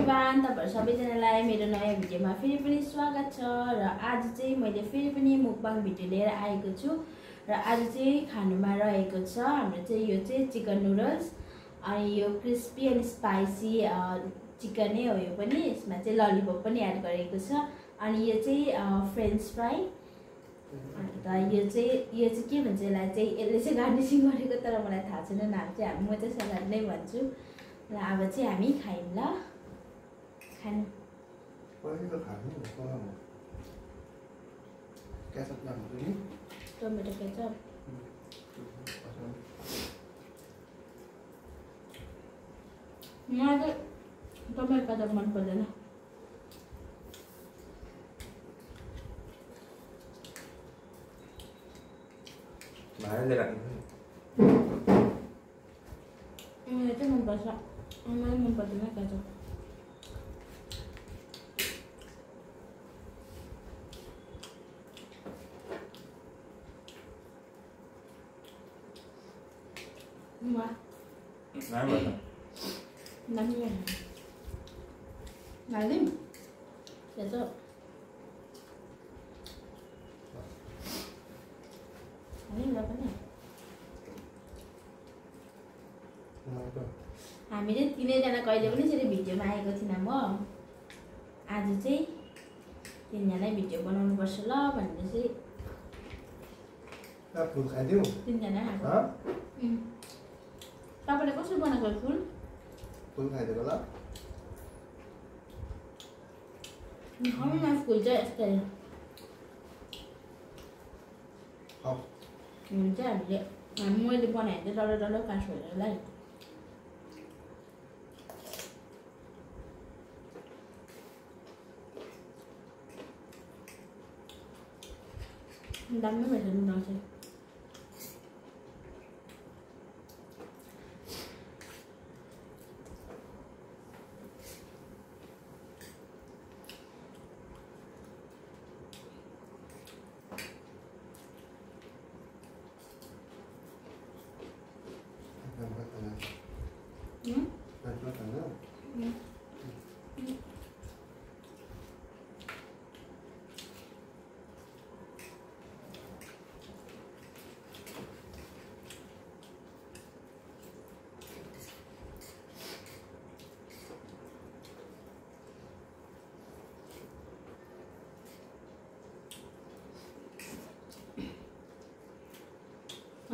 Everyone, तपाईहरु सबैजनालाई मेरो नयाँ भिडियोमा फेरि पनि स्वागत छ। र आज चाहिँ मैले फेरि पनि मुकबाङ भिडियो लिएर आएको छु। र आज चाहिँ खानुमा रहेको छ हाम्रो चाहिँ यो चाहिँ चिकन नुडल्स, अनि यो क्रिस्पी एन्ड स्पाइसी चिकन नै हो। यो पनि यसमा चाहिँ ललिपप पनि एड गरेको छ। अनि यो चाहिँ फ्रेन्च फ्राई, अन्त यो चाहिँ के भन्छ यसलाई चाहिँ, यसले चाहिँ गार्निसिङ गरेको, तर मलाई थाहा छैन नाम चाहिँ। म चाहिँ सलाद नै भन्छु। ल अब चाहिँ हामी खायौँ ल। खानु टमेटो केचप मलाई चाहिँ टमेटो केचप मन पर्दैन। मलाई चाहिँ मनपर्छ, मलाई मन पर्दैन केचप। हामीले तीनैजना कहिले पनि यसरी भिडियोमा आएको थिएन। म आज चाहिँ तीनजना भिडियो बनाउनु पर्छ ल भनेर चाहिँ फुल खाइदिउ तीनजना आएको। तपाईले कसरी बनाएको फुल? फुल खाइदिएको ल। खाउँ फुल चाहिँ यस्तै हुन्छ। मैले बनाएको चाहिँ डल्लो डल्लो काट्छु यसलाई। दामी भएछ नुडल्स चाहिँ।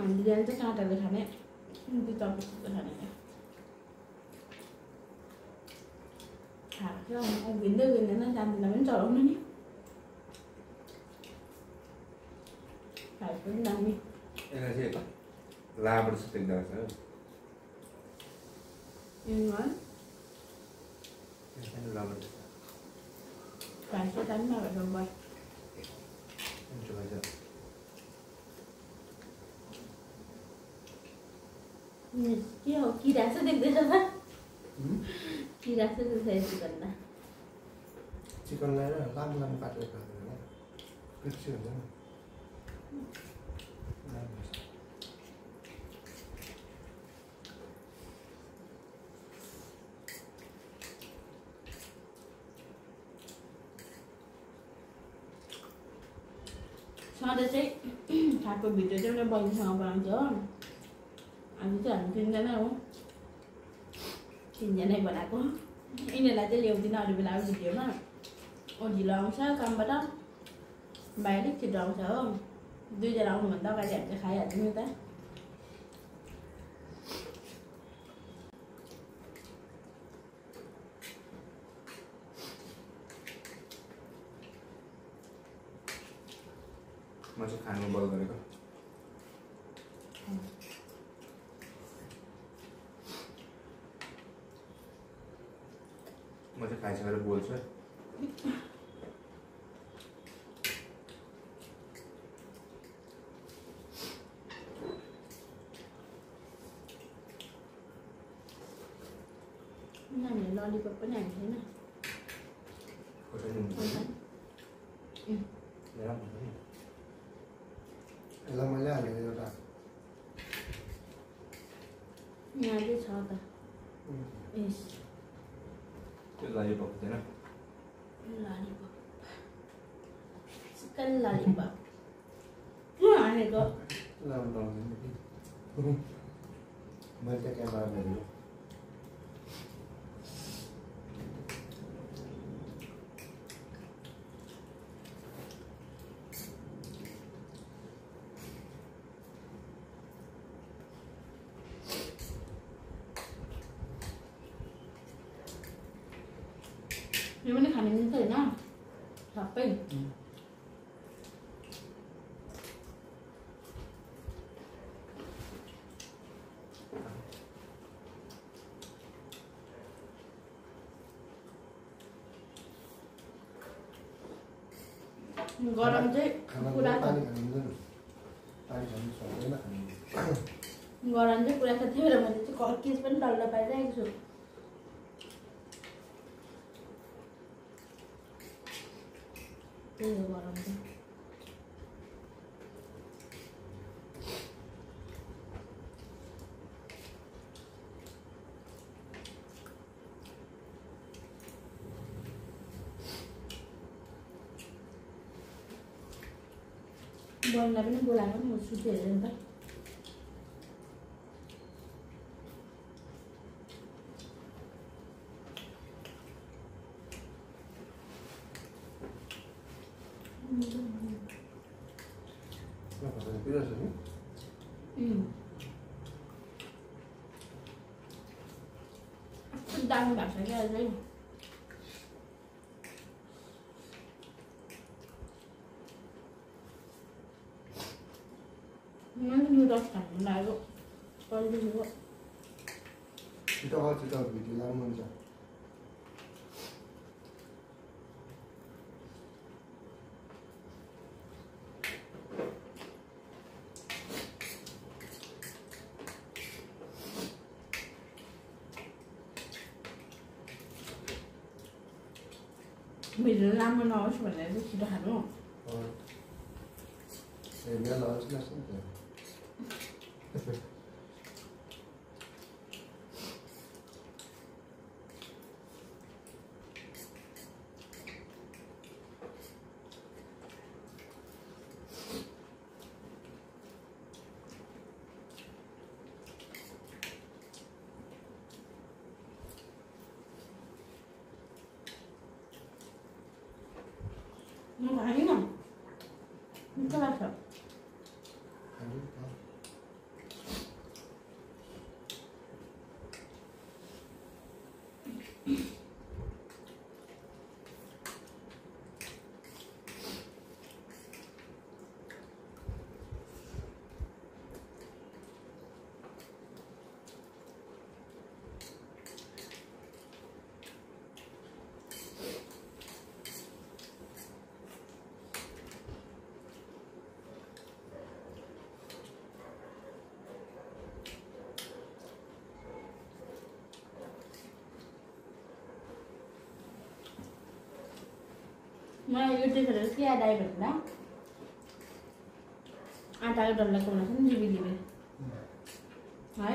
हामीले चाहिँ काँटाले खाने, त्यो चपेर खाने खाएको थियो। भिन्दै भिन्दैन, जान्दिनँ पनि चलाउनु नि। खाएको पनि दामी। लाबाट सुतेको छ खाएको दामी नभएको भयो। के हो किरा जस्तो देख्दैछ त? किरा जस्तो देख्दैछ चिकनमा। चिकनलाई लामो लामो काटेर खाँदैन, क्रिस्पी हुन्छ नि। सधैँ चाहिँ खाएको भिडियो चाहिँ एउटा बहिनीसँग बनाउँछ हो। आज चाहिँ हामी तीनजना हो, तीनजनै बनाएको। यिनीहरूलाई चाहिँ ल्याउँदिनँ अरू बेला भिडियोमा। ढिलो आउँछ कामबाट, भाइ अलिक छिटो आउँछ हो। दुईजना आउनुभन्दा अगाडि हामी चाहिँ खाइहाल्छौँ नि त। म चाहिँ खानु बल गरेको। म चाहिँ खाइसकेर बोल्छु। हामीले ललिपप पनि हाल्नु छैन। यसलाई मैले हालेको एउटा यहाँ चाहिँ छ त। यस त्यो ललिपप हुँदैन ललिपप चिकन ललिपप के भनेको मैले त क्यामेरा हेरेँ यो पनि खाने मिल्छ होइन सबै गरम चाहिँ पुरा छ गरम चाहिँ पुरा छ त्यही भएर मैले चाहिँ केस पनि डल्लो पारिरहेको छु त्यही हो गरम चाहिँ बहिनीलाई पनि बोलाएको नि म सुति हेरेँ नि त दामी भएको छ क्या अझै मैले नुडल्स खानु लाग्यो कहिलेदेखिको छिटो भिडियो लाउनु हुन्छ भिडियो राम्रो नहोस् भनेर चाहिँ छिटो खानु हेर्ने लज लाग्छ नि त म खाइनँ मिठो लाग्छ मलाई युट्युबहरू के याद आयो भन्दा आँटाको डल्लाको बनाएको नि लिबी लिबी है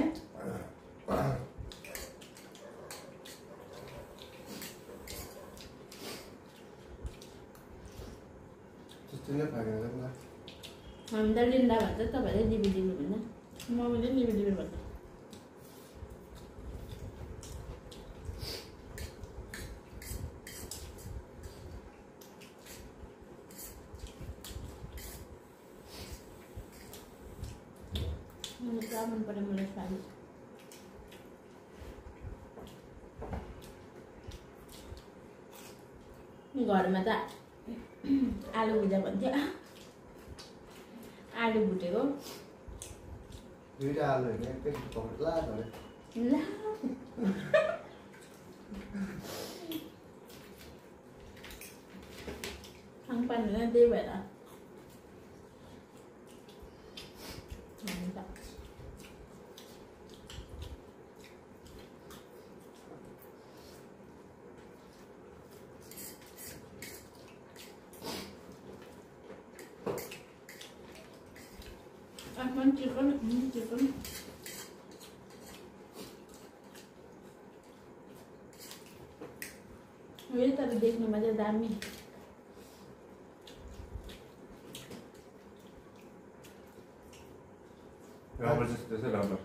त्यस्तो नै फागेर ल हामी त लिन्दा भन्छ तपाईँले लिबी लिबी भन्छ मम्मीले लिबी लिबी भन्छ पुरा मन पर्यो मलाई साडी घरमा त आलु भुजा भन्थ्यो आलु भुटेको दुईटा आलु हैन एकैचोटि पकाउँला भने ल खानु पार्दैन त्यही भएर Aman chicken. यो तर देख्नुमा चाहिँ दामी। रबर जस्तो छ रबर।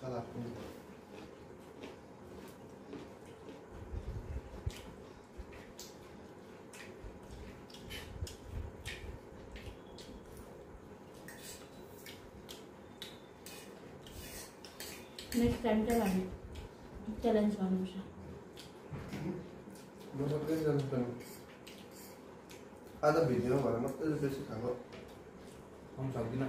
सलाद पनि नेक्स्ट टाइम चाहिँ हामी च्यालेन्ज गर्नुपर्छ। म सबै जानु पर्ने आज भिडियोमा भएर मात्रै बेसी खाएको हम सक्दिनँ।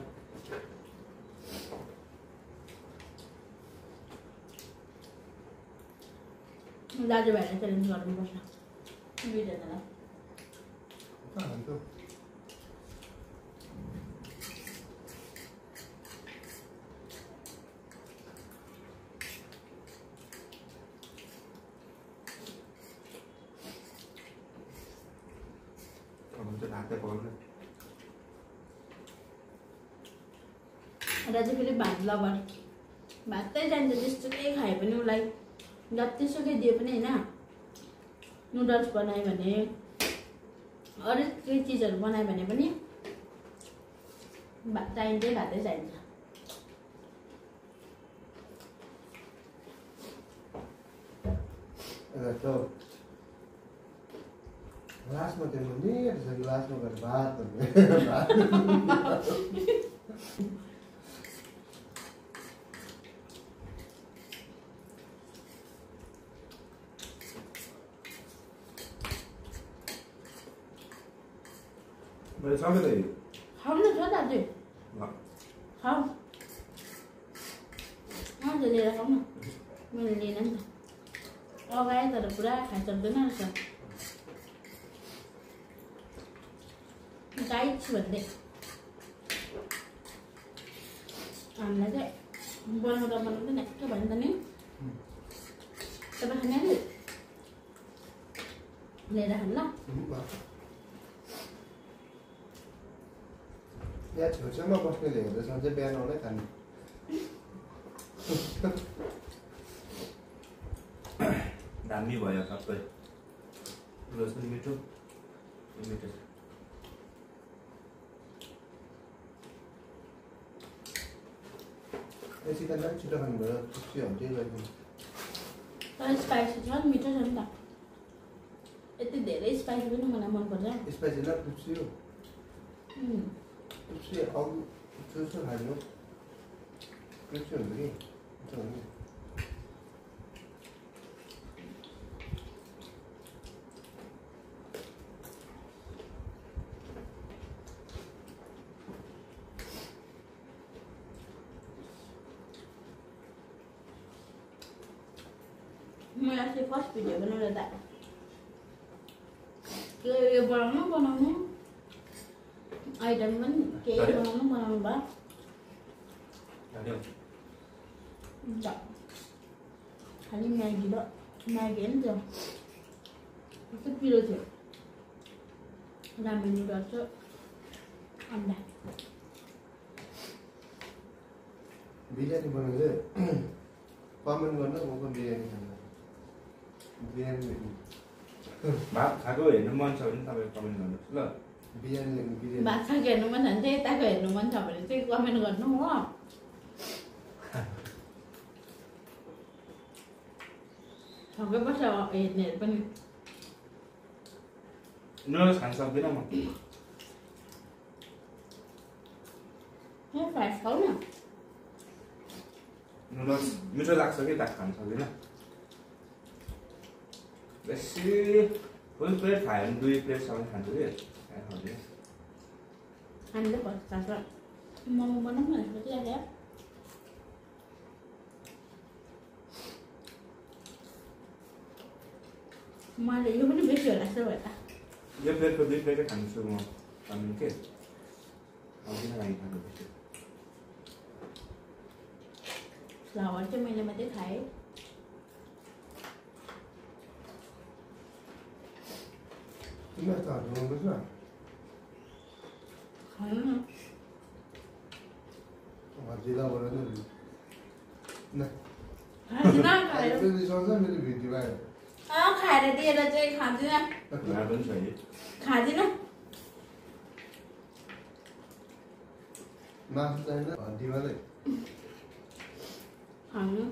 दाजुभाइलाई च्यालेन्ज गर्नुपर्छ दुईजनालाई। खान्छु अब चाहिँ भातै पकाउने। र चाहिँ फेरि भात लभर, भातै जान्छ जेसुकै खाए पनि उसलाई जतिसुकै दिए पनि होइन, नुडल्स बनायो भने अरू केही चिजहरू बनायो भने पनि भात चाहिन्छै भातै चाहिन्छ। त्यो लास्टमा त्यो निट छ लास्टमा गएर भात मैले सबै त खाउँ न छ दाजु, खाऊ आज लिएर खाउँ न। मैले लिएन नि त, अगाएँ तर पुरा खाइसक्दैन रहेछ। डाइट छु भन्दै हामीलाई चाहिँ बनाउँदा बनाउँदैन के भन्छ नि, तपाईँ खाने लिएर खानु ल। यहाँ छेउछाउमा बस्नेले हेर्दा सधैँ बिहान आउँदै खाने दामी भयो सबै। रोज पनि मिठो मिठो छ। यो चिकनलाई छिटो खानुभयो चिप्सी हो त्यही गरिदिनु। तर स्पाइसी छ मिठो छ नि त, यति धेरै स्पाइसी पनि मलाई मनपर्छ। स्पाइसी न चिप्सी हो चिप्सी अरू चिप्सी खानु चिप्सी हुन्छ कि मैले अस्ति फर्स्ट भिडियो बनाउँदा त यो बनाउनु आइटम पनि केही बनाउनु भयो खालि म्यागी र म्यागी नि त्यो कस्तो पिरो थियो, रामेन नुडल्स र अन्डा। बिरयानी बनाउँदै कमेन्ट गर्न म पनि बिरयानी खानु बिरयानी भात खाएको हेर्नु मन छ भने तपाईँ कमेन्ट गर्नुहोस् ल। बिरयानी बिरयानी भात खाएको हेर्नु मन छ भने चाहिँ यताको हेर्नु मन छ भने चाहिँ कमेन्ट गर्नु हो। छक्कै पर्छ हेर्नेहरू पनि। नुडल्स खान सक्दिनँ म। फ्राइस खाऊ न। नुडल्स मिठो लाग्छ कि दाग खान सक्दिनँ। बेसी फुल प्लेट खायो भने 2 प्लेटसम्म खान्छु कि खाँदैन। हामीले फर्स्ट क्लास मोमो बनाउँ भनेर सोचिरहेको थिएँ। मैले यो पनि बेसी होला जस्तो भयो त। यो प्लेटको 2 प्लेटै खान्छु म चाउमिन के किन लागि खानु बेसी। फ्लावर चाहिँ मैले मात्रै खाएँ। तिमीहरू त हटाउनुपर्छ खानु न। जिल्लाबाट नै न खाँदिनँ खाएर मेरो भिडियो आयो खाएर दिएर चाहिँ खाँदिनँ यहाँ पनि छ है खाँदिनँ मासु चाहिँदैन हड्डी मात्रै खानु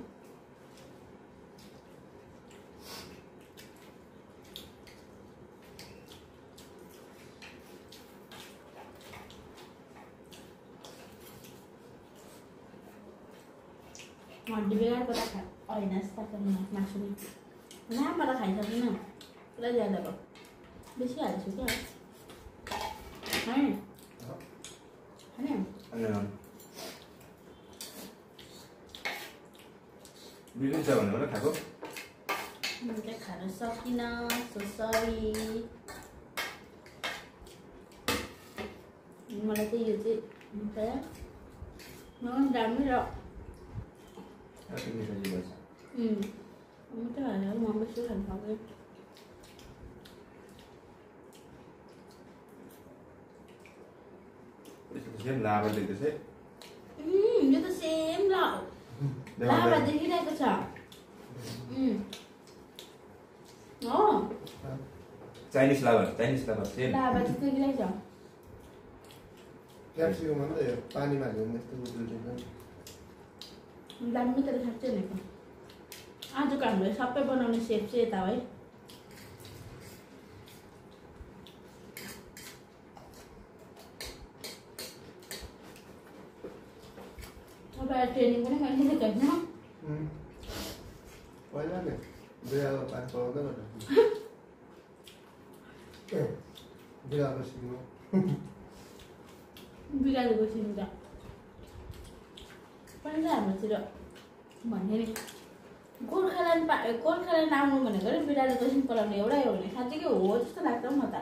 हड्डी बेगर त होइन जस्तो मासु लामा त खाइसक्दिनँ पुरा ज्यादा भयो बेसी हाल्छु क्या होइन होइन अनि बिग्रिन्छ भनेर पनि खाएको म चाहिँ खान सकिनँ सो सरी मलाई चाहिँ यो चाहिँ दामी र मिठो हालेर म बेसी खानु सक्दैन सेम लाभा देख्दैछ यो त सेम लाभा देखिरहेको छ हो चाइनिज लाभा सेम लाभा चाहिँ देखिरहेको छ क्याप्सिकम भन्दा यो पानीमा हाल्यो भने यस्तो उल्टिन्छ दामी तर खाँच्चै भनेको आजको हाम्रो सबै बनाउने सेप चाहिँ यता है तपाईँ ट्रेनिङ पनि मैले दिएको होइन पहिला नै बिरालो पानी पलाउँदै गर्दा बिरालो सिक्नु बिरालोको सिनु त पनि त हाम्रोतिर भन्ने नि गोर्खाल्यान्ड आउनु भनेको नि बिरालोको सिन पलाउने एउटै हो भने साँच्चीकै हो जस्तो लाग्छ म त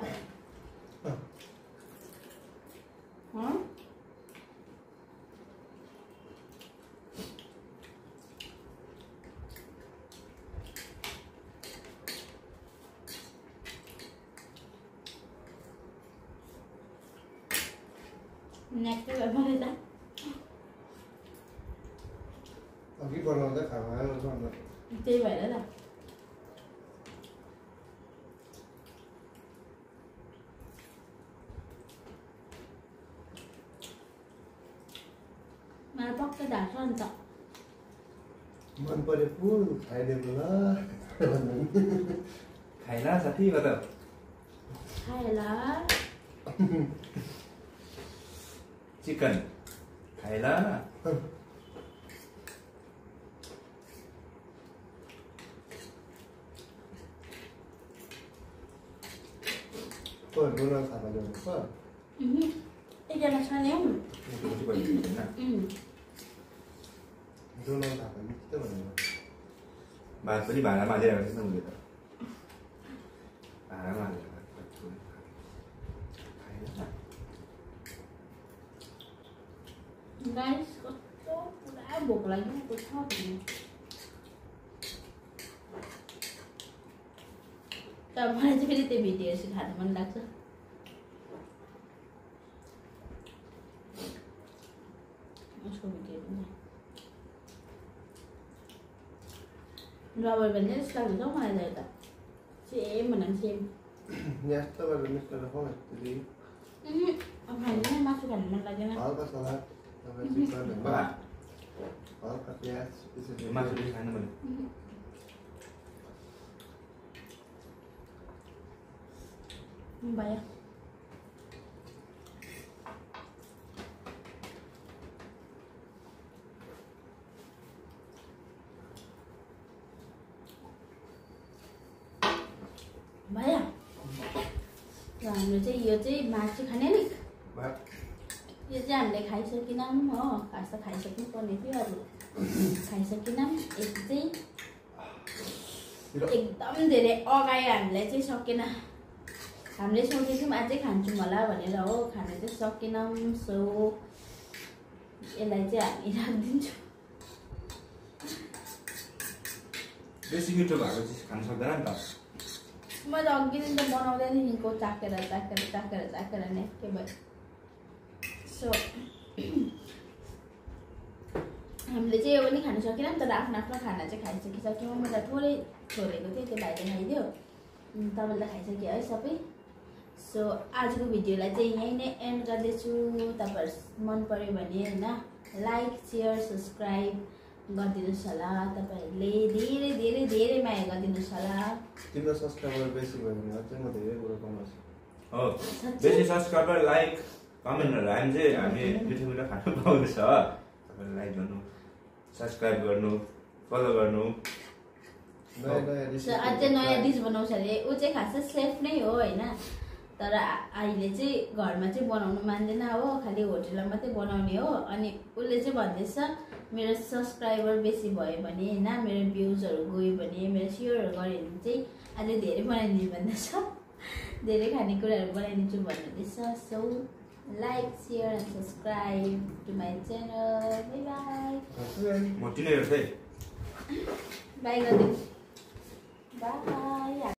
नेक्स्ट मलाई त अघि बनाउँदा खाना आयो अन्त त्यही भएर त मलाई पक्कै ढाक्छ नि त मन पऱ्यो फुल खाइदिएको ल खाइला साथी कता खाएला चिकन खाइला डोनर थापा ल्याउनु एकजना छ नि हौ डोनर थापा मिठो भनेर भात पनि भाँडामा हालिरहेको छ उसले त भाँडामा हालेर गाइस कस्तो पुरा भोक लागिरहेको छ भने तर मलाई चाहिँ फेरि त्यो भिडियो हेर्छु खानु मन लाग्छ उसको भिडियो रबर भन्ने जस्तो लाग्छ हौ मलाई त यता सेम भन्दा पनि सेम यस्तो गरेर मिस्टर खुवाउ यस्तरी अब खाँदैन मासु खानु मन लाग्दैन हल्का सलाद हल्का प्याज त्यसरी मासुले खानु भने भयो भयो र हाम्रो चाहिँ यो चाहिँ मासु खाने नि यो चाहिँ हामीले खाइसकेनौँ हो खास त खाइसक्नु पर्ने थियो अब खाइसकेनौँ यति चाहिँ एकदम धेरै अगाडि हामीलाई चाहिँ सकेन हामीले सोचेको थियौँ अझै खान्छौँ होला भनेर हो खाना चाहिँ सकेनौँ सो यसलाई चाहिँ हामी राखिदिन्छौँ बेसी मिठो भएको चिज खान सक्दैन नि त म त अघिदेखि त बनाउँदैदेखिको चाखेर नै के भयो सो हामीले चाहिँ यो पनि खानु सकेन तर आफ्नो आफ्नो खाना चाहिँ खाइसकिसक्यौँ। मलाई थोरै छोडेको थियो त्यो भाइले खाइदियो। तपाईँलाई खाइसक्यो है सबै। सो आजको भिडियोलाई चाहिँ यहीँ नै एन्ड गर्दैछु। तपाईँहरू मन पर्यो भने होइन लाइक सेयर सब्सक्राइब गरिदिनुहोस् होला। तपाईँहरूले धेरै धेरै धेरै माया गरिदिनुहोस् होला। तिम्रो सब्सक्राइबर बेसी भयो भने अझै म धेरै कुरो कमाउँछु। हो बेसी सब्सक्राइबर लाइक कमेन्टहरू हामी मिठो मिठो खानु पाउँदैछ। तपाईँले लाइक गर्नु सब्सक्राइब गर्नु फलो गर्नु। अझै नयाँ डिस बनाउँछ अरे। ऊ चाहिँ खासै सेफ नै हो होइन तर अहिले चाहिँ घरमा चाहिँ बनाउनु मान्दैन हो खालि होटेलमा मात्रै बनाउने हो। अनि उसले चाहिँ भन्दैछ मेरो सब्सक्राइबर बेसी भयो भने होइन मेरो भ्युजहरू गयो भने मेरो सेयरहरू गऱ्यो भने चाहिँ अझै धेरै बनाइदिन्छु भन्दैछ। धेरै खानेकुराहरू बनाइदिन्छु भन्नुहुँदैछ। So like share and subscribe to my channel. Bye bye. म तिनीहरू चाहिँ बाई गरिदिनु। बाई।